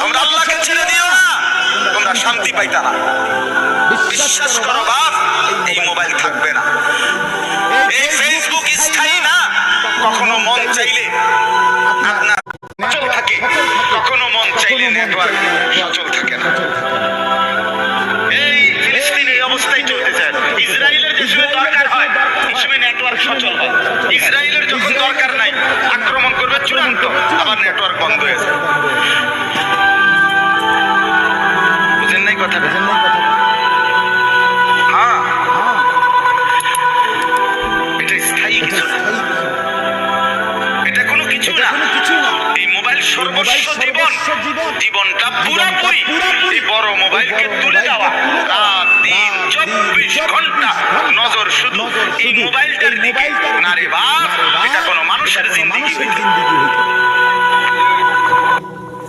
তোমরা আল্লাহকে ছেড়ে দিও না, তোমরা শান্তি পাইতা না। বিশ্বাস করো বাপ, এই মোবাইল থাকবে না, এই ফেসবুক স্থায়ী না। কখনো মন চাইলে আপনার সচল থাকে, কখনো মন চাইলে নেটওয়ার্ক সচল থাকে না। এই ফিলিস্তিন এই অবস্থায় চলতেছে। ইসরায়েলের যে সময় দরকার হয় এই সময় নেটওয়ার্ক সচল হয়, ইসরায়েলের যখন দরকার নাই আক্রমণ করবে চূড়ান্ত, আবার নেটওয়ার্ক বন্ধ হয়ে যায়। বুঝেন নাই কথা? হ্যাঁ, এটা স্থায়ী কিছু না, এটা কোনো কিছু না। এই মোবাইল সর্বস্ব জীবন, জীবনটা পুরোপুরি এই বড় মোবাইলকে তুলে দেওয়া। রাত দিন 24 ঘন্টা নজর শুধু এই মোবাইলটার দিকে। না রে বাপ, এটা কোনো মানুষের জিন্দেগি।